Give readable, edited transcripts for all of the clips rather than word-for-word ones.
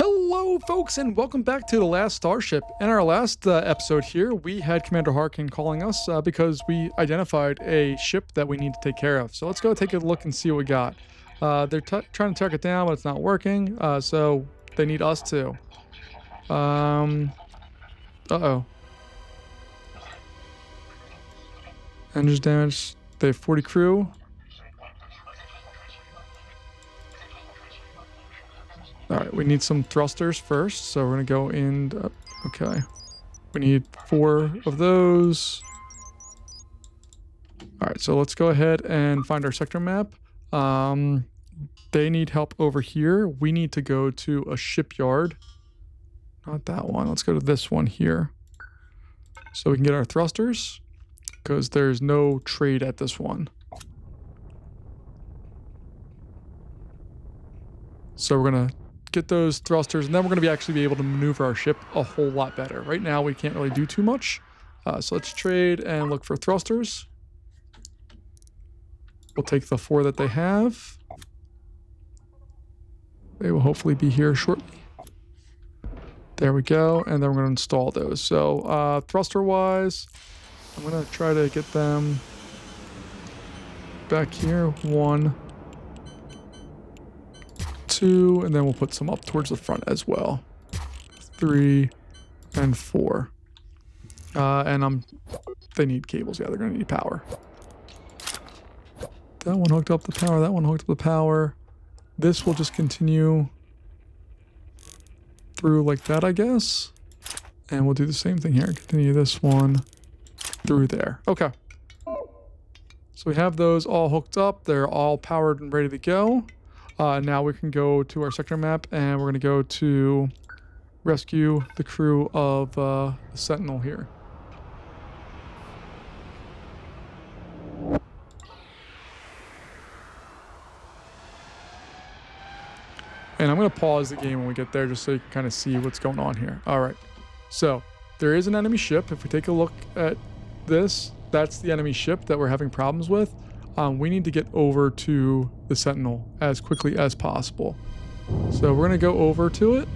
Hello, folks, and welcome back to the last Starship. In our last episode here, we had Commander Harkin calling us because we identified a ship that we need to take care of. So let's go take a look and see what we got. They're trying to track it down, but it's not working, so they need us to. Uh-oh. Engines damaged. They have 40 crew. All right, we need some thrusters first, so we're gonna go in. Okay, we need 4 of those. All right, so let's go ahead and find our sector map. They need help over here. We need to go to a shipyard. Not that one. Let's go to this one here, so we can get our thrusters, because there's no trade at this one. So we're gonna get those thrusters, and then we're going to actually be able to maneuver our ship a whole lot better. Right now, we can't really do too much. So let's trade and look for thrusters. We'll take the 4 that they have. They will hopefully be here shortly. There we go. And then we're going to install those. So thruster-wise, I'm going to try to get them back here. 1, 2, and then we'll put some up towards the front as well. 3 and 4. And they need cables. Yeah, they're gonna need power. That one hooked up the power. That one hooked up the power. This will just continue through like that, I guess. And we'll do the same thing here. Continue this one through there. Okay. So we have those all hooked up. They're all powered and ready to go. Now we can go to our sector map, and we're going to go to rescue the crew of the Sentinel here. And I'm going to pause the game when we get there just so you can kind of see what's going on here. All right. So there is an enemy ship. If we take a look at this, that's the enemy ship that we're having problems with. We need to get over to the Sentinel as quickly as possible. So we're going to go over to it.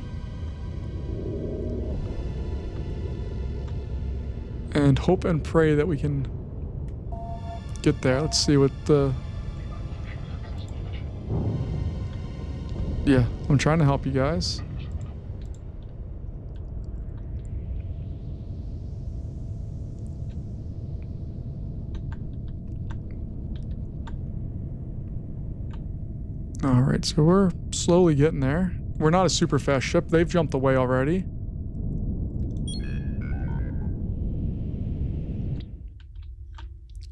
And hope and pray that we can get there. Let's see what the... Yeah, I'm trying to help you guys. All right, so we're slowly getting there. We're not a super fast ship. They've jumped away already.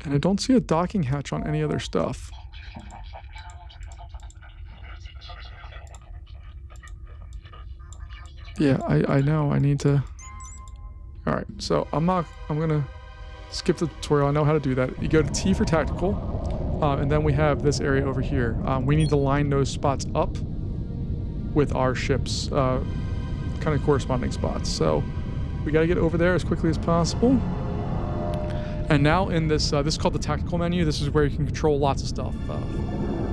And I don't see a docking hatch on any other stuff. Yeah, I know. I need to... All right, so I'm going to skip the tutorial. I know how to do that. You go to T for tactical. And then we have this area over here. We need to line those spots up with our ship's kind of corresponding spots. So we got to get over there as quickly as possible. And now in this, this is called the tactical menu. This is where you can control lots of stuff,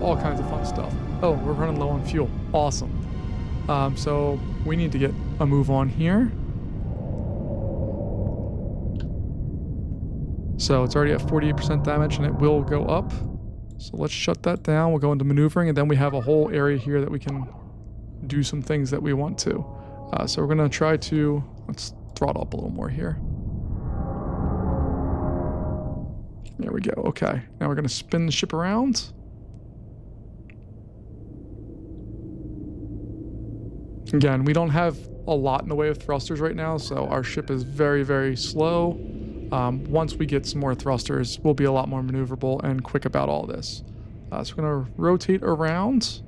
all kinds of fun stuff. Oh, we're running low on fuel. Awesome. So we need to get a move on here. So it's already at 48% damage, and it will go up. So let's shut that down. We'll go into maneuvering, and then we have a whole area here that we can do some things that we want to. So we're going to try to... Let's throttle up a little more here. There we go. Okay. Now we're going to spin the ship around. Again, we don't have a lot in the way of thrusters right now, so our ship is very, very slow. Once we get some more thrusters, we'll be a lot more maneuverable and quick about all this. So we're going to rotate around.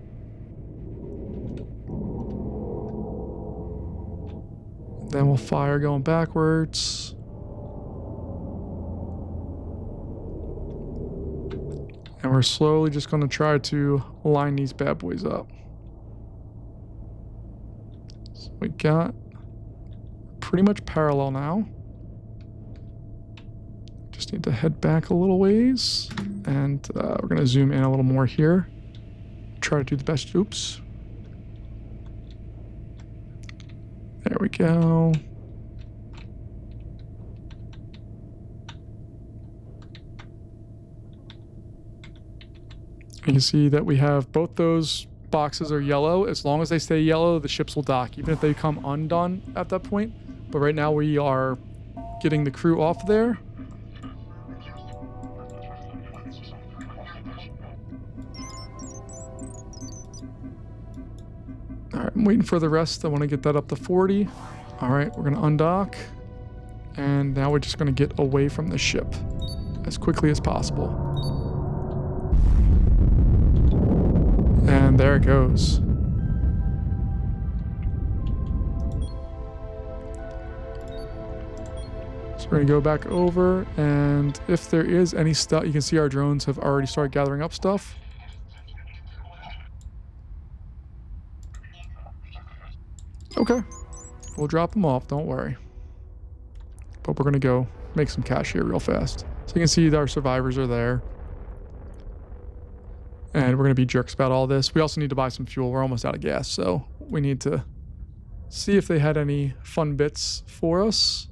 Then we'll fire going backwards. And we're slowly just going to try to line these bad boys up. So we got pretty much parallel now. Just need to head back a little ways, and we're going to zoom in a little more here. Try to do the best. Oops. There we go. You can see that we have both those boxes are yellow. As long as they stay yellow, the ships will dock, even if they come undone at that point. But right now we are getting the crew off there. All right, I'm waiting for the rest. I want to get that up to 40. All right, we're going to undock. And now we're just going to get away from the ship as quickly as possible. And there it goes. So we're going to go back over, and if there is any stuff, you can see our drones have already started gathering up stuff. Okay. We'll drop them off, don't worry. But we're going to go make some cash here real fast. So you can see that our survivors are there. And we're going to be jerks about all this. We also need to buy some fuel. We're almost out of gas, so we need to see if they had any fun bits for us.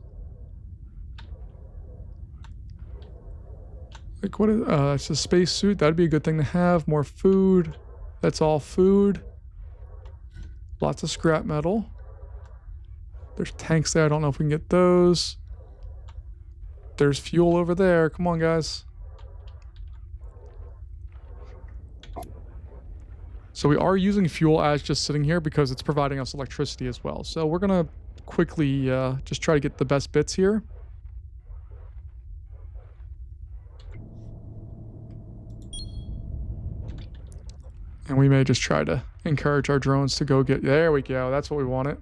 Like, what is... it's a space suit. That'd be a good thing to have. More food. That's all food. Lots of scrap metal. There's tanks there. I don't know if we can get those. There's fuel over there. Come on, guys. So we are using fuel as just sitting here because it's providing us electricity as well. So we're going to quickly just try to get the best bits here. And we may just try to encourage our drones to go get... There we go. That's what we wanted.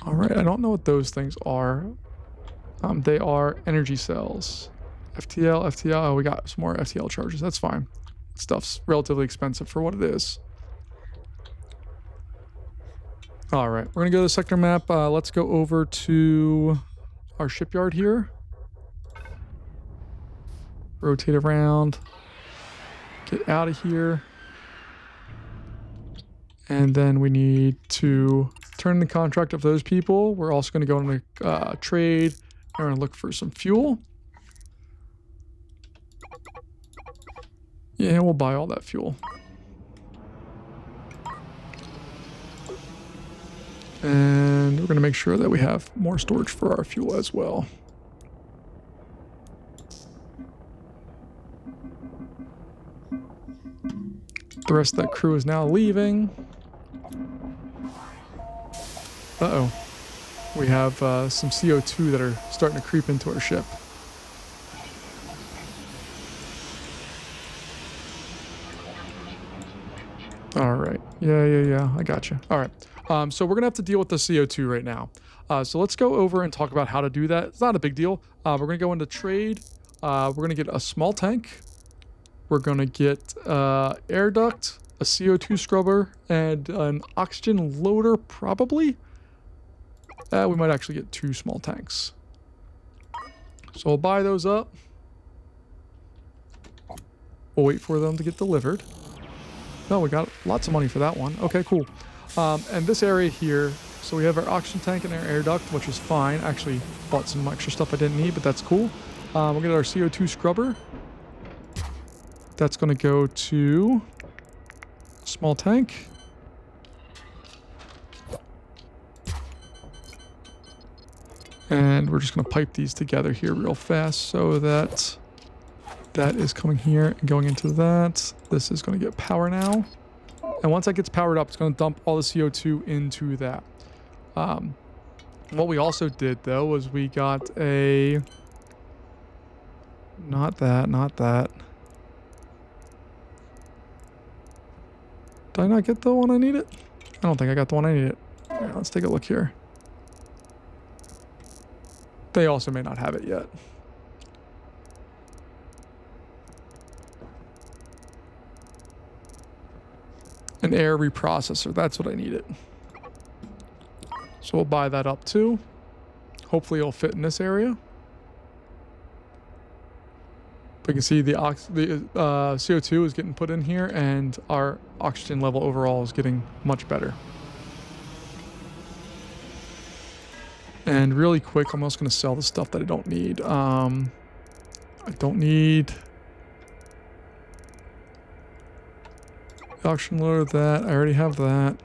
All right. I don't know what those things are. They are energy cells. FTL, FTL. Oh, we got some more FTL charges. That's fine. Stuff's relatively expensive for what it is. All right. We're going to go to the sector map. Let's go over to our shipyard here. Rotate around. Get out of here. And then we need to turn the contract of those people. We're also going to go on a trade. We're going to look for some fuel. Yeah, we'll buy all that fuel. And we're going to make sure that we have more storage for our fuel as well. The rest of that crew is now leaving. Uh-oh. We have some CO2 that are starting to creep into our ship. All right. Yeah. I gotcha. All right. So we're going to have to deal with the CO2 right now. So let's go over and talk about how to do that. It's not a big deal. We're going to go into trade. We're going to get a small tank. We're going to get air duct, a CO2 scrubber, and an oxygen loader, probably. We might actually get 2 small tanks. So we'll buy those up. We'll wait for them to get delivered. No, we got lots of money for that one. Okay, cool. And this area here, so we have our oxygen tank and our air duct, which is fine. Actually, bought some extra stuff I didn't need, but that's cool. We'll get our CO2 scrubber. That's going to go to small tank. And we're just going to pipe these together here real fast so that that is coming here and going into that. This is going to get power now. And once that gets powered up, it's going to dump all the CO2 into that. What we also did, though, was we got a... Not that. Did I not get the one I needed? I don't think I got the one I needed. All right, let's take a look here. They also may not have it yet. An air reprocessor, that's what I needed. So we'll buy that up too. Hopefully it'll fit in this area. But you can see the CO2 is getting put in here, and our oxygen level overall is getting much better. And really quick, I'm also going to sell the stuff that I don't need. I don't need the auction loader. That I already have that.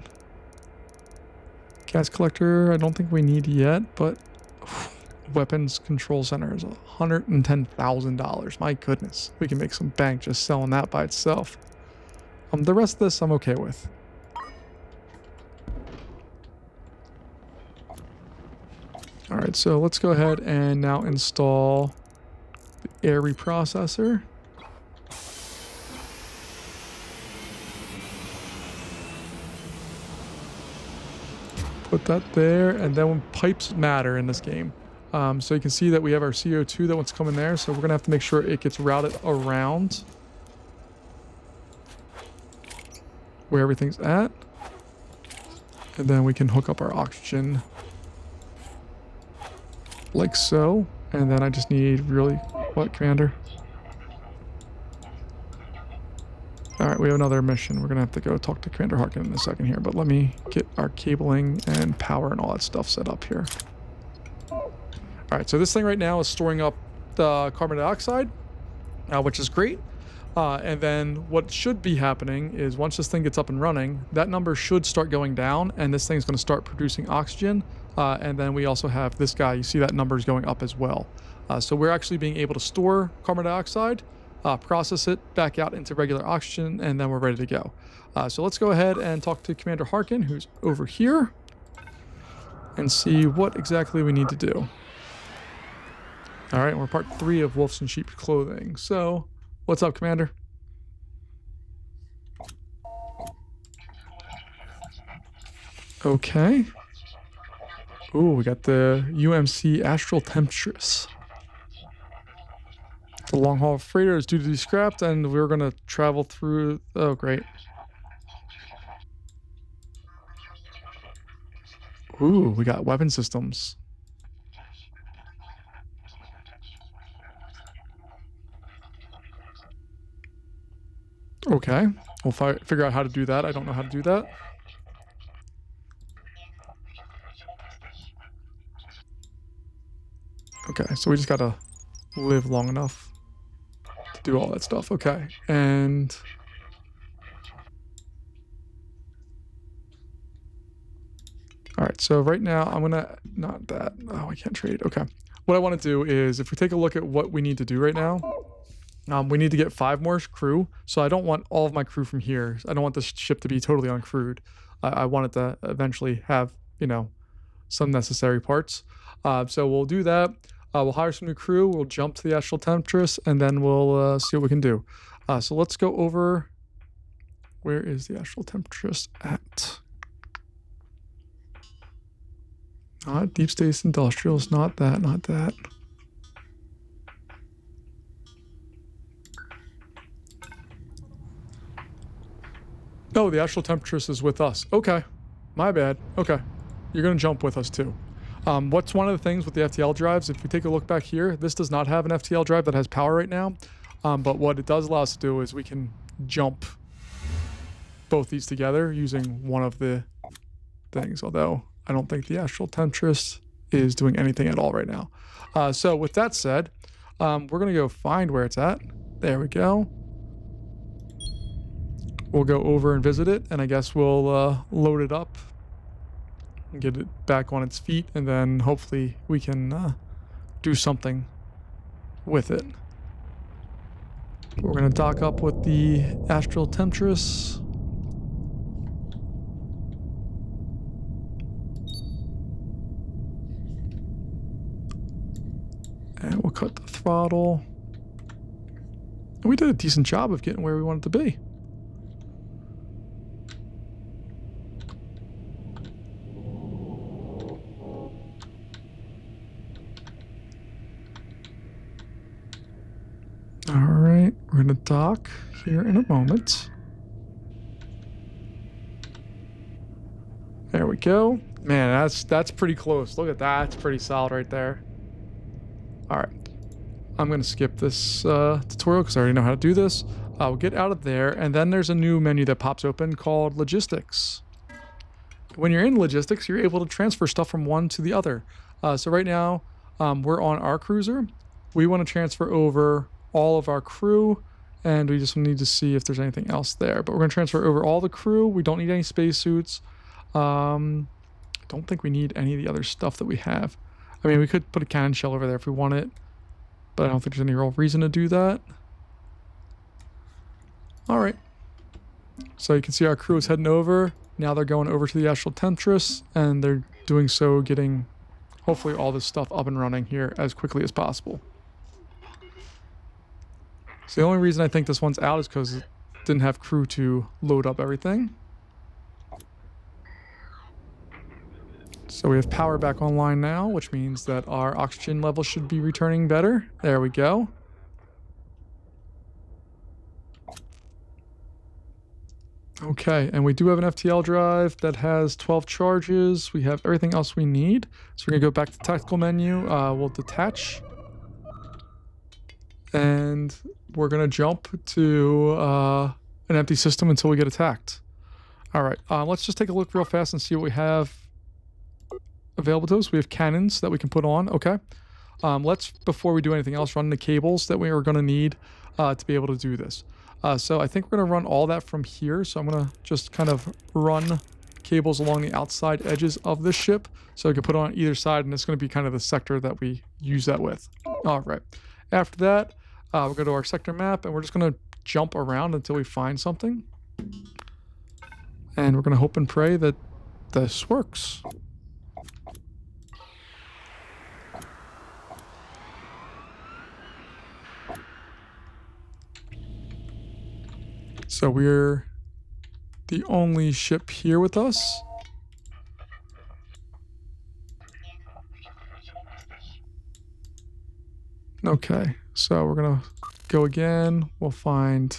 Gas collector, I don't think we need yet, but weapons control center is $110,000. My goodness, we can make some bank just selling that by itself. The rest of this I'm okay with. All right, so let's go ahead and now install the air reprocessor. Put that there, and then pipes matter in this game. So you can see that we have our CO2 that wants to come in there, so we're gonna have to make sure it gets routed around where everything's at. And then we can hook up our oxygen like so. And then I just need really, what, Commander? All right, we have another mission. We're gonna have to go talk to Commander Harkin in a second here, but let me get our cabling and power and all that stuff set up here. All right, so this thing right now is storing up the carbon dioxide, which is great. And then what should be happening is once this thing gets up and running, that number should start going down, and this thing's going to start producing oxygen. And then we also have this guy. You see that number is going up as well. So we're actually being able to store carbon dioxide, process it back out into regular oxygen, and then we're ready to go. So let's go ahead and talk to Commander Harkin, who's over here, and see what exactly we need to do. All right, we're part 3 of Wolves in Sheep's Clothing. So what's up, Commander? Okay. Ooh, we got the UMC Astral Temptress. The long haul freighter is due to be scrapped, and we're going to travel through. Oh, great. Ooh, we got weapon systems. Okay, we'll figure out how to do that. I don't know how to do that. Okay, so we just gotta live long enough to do all that stuff. Okay, and all right, so right now I'm gonna, not that, oh, I can't trade. Okay, what I want to do is if we take a look at what we need to do right now, we need to get 5 more crew. So I don't want all of my crew from here. I don't want this ship to be totally uncrewed. I want it to eventually have, you know, some necessary parts. So we'll do that. We'll hire some new crew. We'll jump to the Astral Temptress, and then we'll see what we can do. So let's go over. Where is the Astral Temptress at? Not Deep Space Industrials. Not that. Not that. Oh, the Astral Temptress is with us. Okay. My bad. Okay. You're going to jump with us too. What's one of the things with the FTL drives? If we take a look back here, this does not have an FTL drive that has power right now. But what it does allow us to do is we can jump both these together using one of the things. Although I don't think the Astral Temptress is doing anything at all right now. So with that said, we're going to go find where it's at. There we go. We'll go over and visit it, and I guess we'll load it up and get it back on its feet, and then hopefully we can do something with it. We're going to dock up with the Astral Temptress. And we'll cut the throttle. And we did a decent job of getting where we wanted to be. Alright, we're going to dock here in a moment. There we go. Man, that's pretty close. Look at that. That's pretty solid right there. Alright. I'm going to skip this tutorial because I already know how to do this. We'll get out of there, and then there's a new menu that pops open called Logistics. When you're in Logistics, you're able to transfer stuff from one to the other. So right now, we're on our cruiser. We want to transfer over all of our crew, and we just need to see if there's anything else there. But we're going to transfer over all the crew. We don't need any spacesuits. I don't think we need any of the other stuff that we have. I mean, we could put a cannon shell over there if we want it, but I don't think there's any real reason to do that. All right. So you can see our crew is heading over. Now they're going over to the Astral Temptress, and they're doing so, getting hopefully all this stuff up and running here as quickly as possible. So the only reason I think this one's out is because it didn't have crew to load up everything. So we have power back online now, which means that our oxygen level should be returning better. There we go. Okay, and we do have an FTL drive that has 12 charges. We have everything else we need. So we're going to go back to the tactical menu. We'll detach. And we're going to jump to an empty system until we get attacked. All right, let's just take a look real fast and see what we have available to us. We have cannons that we can put on. Okay. Let's, before we do anything else, run the cables that we are going to need to be able to do this. So I think we're going to run all that from here. So I'm going to just kind of run cables along the outside edges of the ship so we can put it on either side, and it's going to be kind of the sector that we use that with. All right. After that, we'll go to our sector map, and we're just going to jump around until we find something. And we're going to hope and pray that this works. So we're the only ship here with us. Okay, so we're gonna go again. We'll find,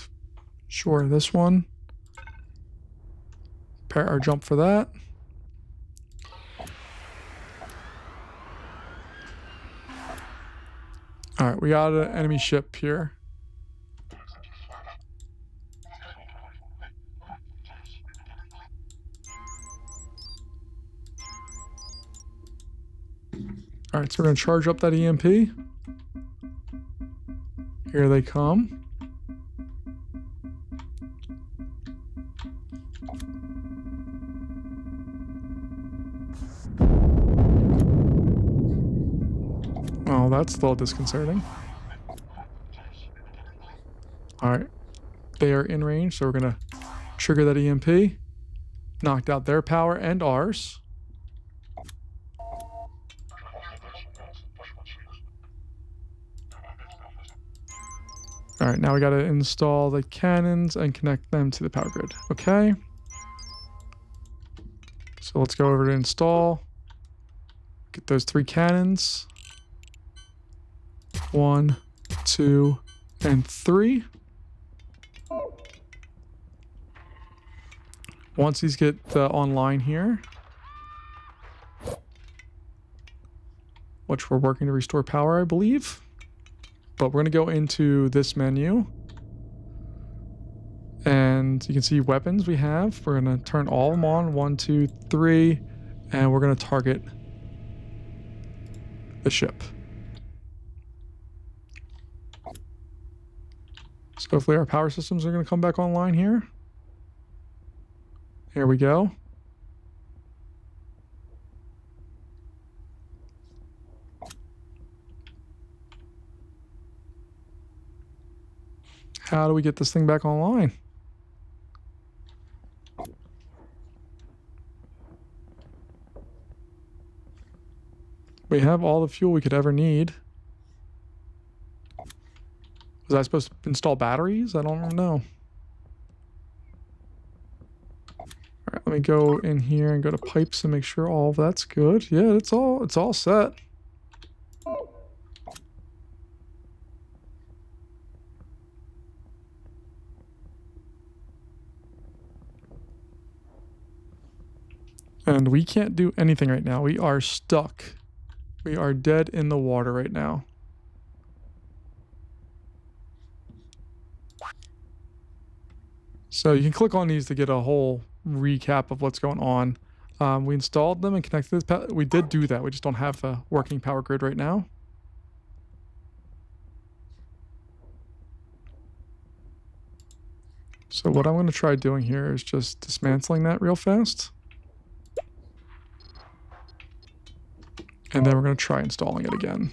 sure, this one. Prepare our jump for that. All right, we got an enemy ship here. All right, so we're going to charge up that EMP. Here they come. Oh, that's a little disconcerting. All right, they are in range, so we're going to trigger that EMP. Knocked out their power and ours. All right, now we got to install the cannons and connect them to the power grid. Okay. So let's go over to install. Get those 3 cannons. 1, 2, and 3. Once these get online here, which we're working to restore power, I believe. But we're going to go into this menu, and you can see weapons we have. We're going to turn all of them on, 1, 2, 3, and we're going to target the ship. So hopefully our power systems are going to come back online here. Here we go. How do we get this thing back online? We have all the fuel we could ever need. Was I supposed to install batteries? I don't know. All right, let me go in here and go to pipes and make sure all of that's good. Yeah, it's all set. And we can't do anything right now. We are stuck. We are dead in the water right now. So you can click on these to get a whole recap of what's going on. We installed them and connected this. We did do that. We just don't have a working power grid right now. So what I'm going to try doing here is just dismantling that real fast. And then we're going to try installing it again.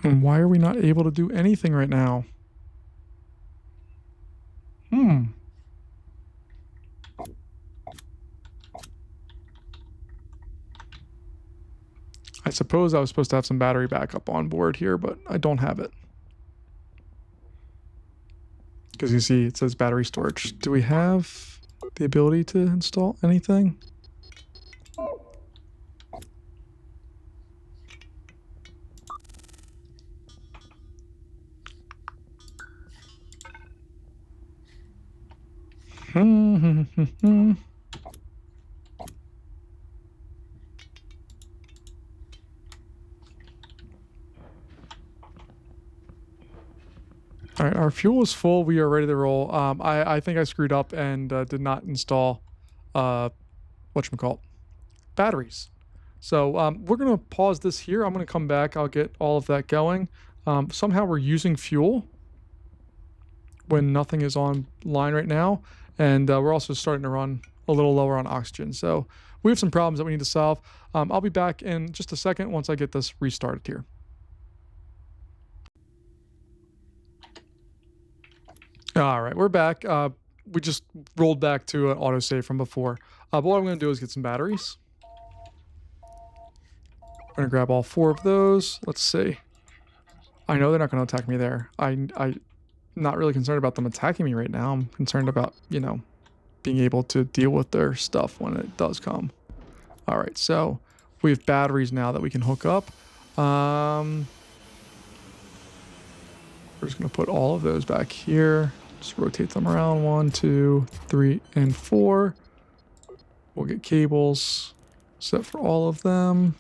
And why are we not able to do anything right now? I suppose I was supposed to have some battery backup on board here, but I don't have it. Because you see, it says battery storage. Do we have the ability to install anything? All right, our fuel is full. We are ready to roll. I think I screwed up and did not install whatchamacallit, batteries. So we're going to pause this here. I'm going to come back. I'll get all of that going. Somehow we're using fuel when nothing is online right now. And we're also starting to run a little lower on oxygen. So we have some problems that we need to solve. I'll be back in just a second once I get this restarted here. All right, we're back. We just rolled back to an autosave from before. But what I'm going to do is get some batteries. I'm going to grab all 4 of those. Let's see. I know they're not going to attack me there. I'm not really concerned about them attacking me right now. I'm concerned about, you know, being able to deal with their stuff when it does come. All right, so we have batteries now that we can hook up. We're just going to put all of those back here. Just rotate them around. 1, 2, 3, and 4. We'll get cables set for all of them.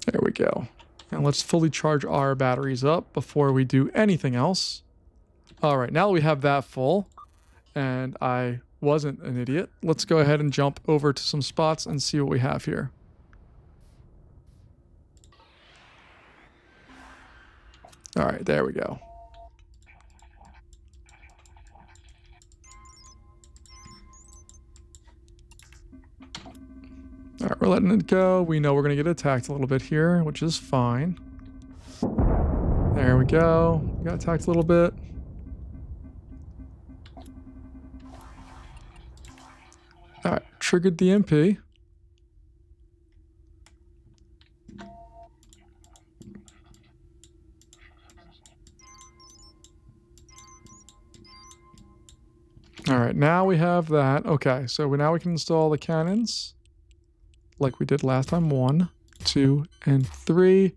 There we go. And let's fully charge our batteries up before we do anything else. All right, now that we have that full, and I wasn't an idiot, let's go ahead and jump over to some spots and see what we have here. All right, there we go. All right, we're letting it go. We know we're going to get attacked a little bit here, which is fine. There we go. We got attacked a little bit. All right, triggered the MP. All right, now we have that. Okay, so now we can install the cannons like we did last time. 1, 2, and 3.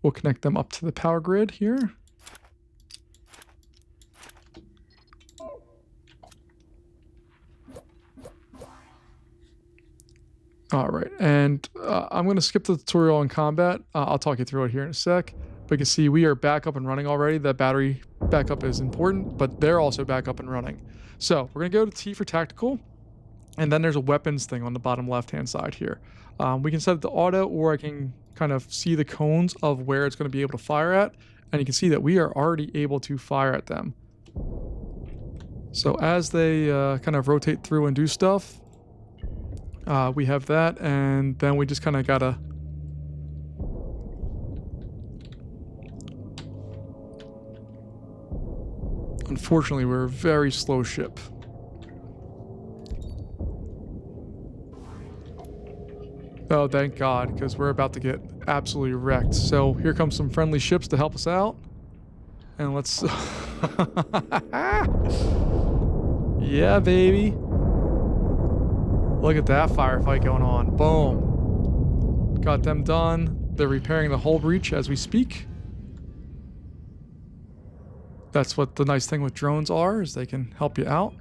We'll connect them up to the power grid here. All right, and I'm going to skip the tutorial on combat. I'll talk you through it here in a sec. But you can see we are back up and running already. That battery backup is important, but they're also back up and running. So we're going to go to T for tactical, and then there's a weapons thing on the bottom left-hand side here. We can set it to auto, or I can kind of see the cones of where it's going to be able to fire at, and you can see that we are already able to fire at them. So as they kind of rotate through and do stuff, we have that, and then we just kind of gotta unfortunately we're a very slow ship. Oh, thank God, because we're about to get absolutely wrecked. So here comes some friendly ships to help us out, and let's yeah, baby. Look at that firefight going on. Boom. Got them done. They're repairing the hull breach as we speak. That's what the nice thing with drones are, is they can help you out.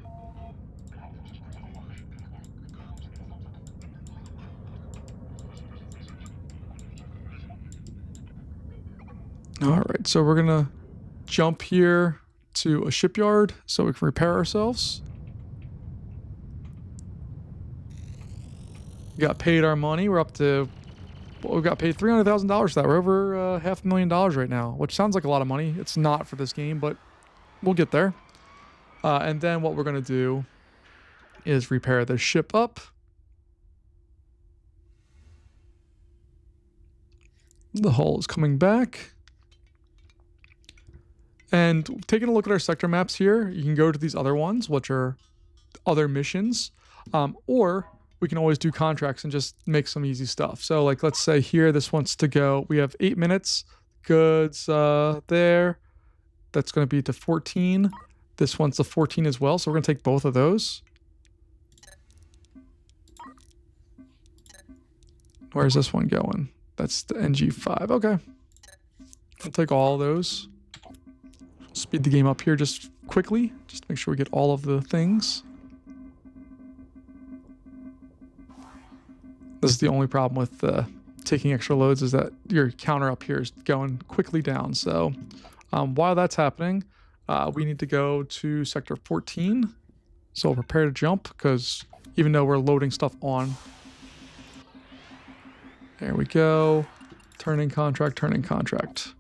All right, so we're gonna jump here to a shipyard so we can repair ourselves. We got paid our money. We're up to, well, we got paid $300,000 for that. We're over $500,000 right now, which sounds like a lot of money. It's not for this game, but we'll get there. And then what we're gonna do is repair the ship up. The hull is coming back. And taking a look at our sector maps here, you can go to these other ones, which are other missions, or we can always do contracts and just make some easy stuff. So like, let's say here, this wants to go, we have 8 minutes, goods there. That's going to be to 14. This one's to 14 as well. So we're going to take both of those. Where's this one going? That's the NG5. Okay. I'll take all of those. Speed the game up here just quickly. Just make sure we get all of the things. This is the only problem with taking extra loads, is that your counter up here is going quickly down. So while that's happening, we need to go to sector 14. So prepare to jump, because even though we're loading stuff on. There we go. Turning contract, turning contract.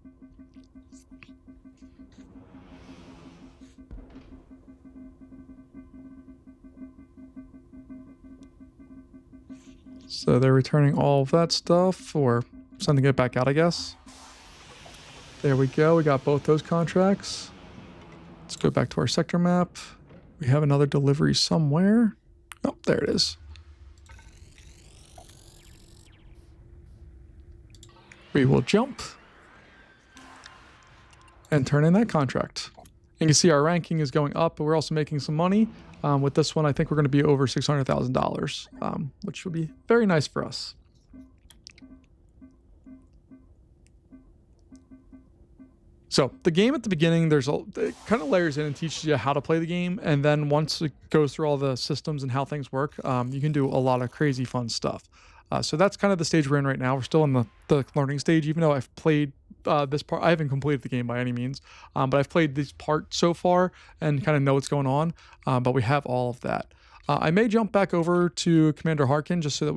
So they're returning all of that stuff, or sending it back out, I guess. There we go. We got both those contracts. Let's go back to our sector map. We have another delivery somewhere. Oh, there it is. We will jump and turn in that contract. And you can see our ranking is going up, but we're also making some money. With this one, I think we're going to be over $600,000, which would be very nice for us. So the game at the beginning, it kind of layers in and teaches you how to play the game. And then once it goes through all the systems and how things work, you can do a lot of crazy fun stuff. So that's kind of the stage we're in right now. We're still in the learning stage, even though I've played this part. I haven't completed the game by any means, but I've played this part so far and kind of know what's going on. But we have all of that. I may jump back over to Commander Harkin just so that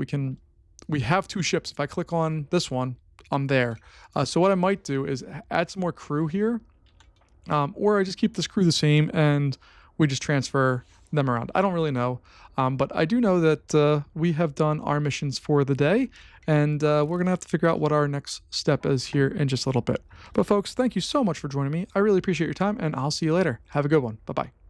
we have 2 ships. If I click on this one, I'm there. So what I might do is add some more crew here, or I just keep this crew the same and we just transfer them around. I don't really know, but I do know that we have done our missions for the day, and we're going to have to figure out what our next step is here in just a little bit. But folks, thank you so much for joining me. I really appreciate your time, and I'll see you later. Have a good one. Bye-bye.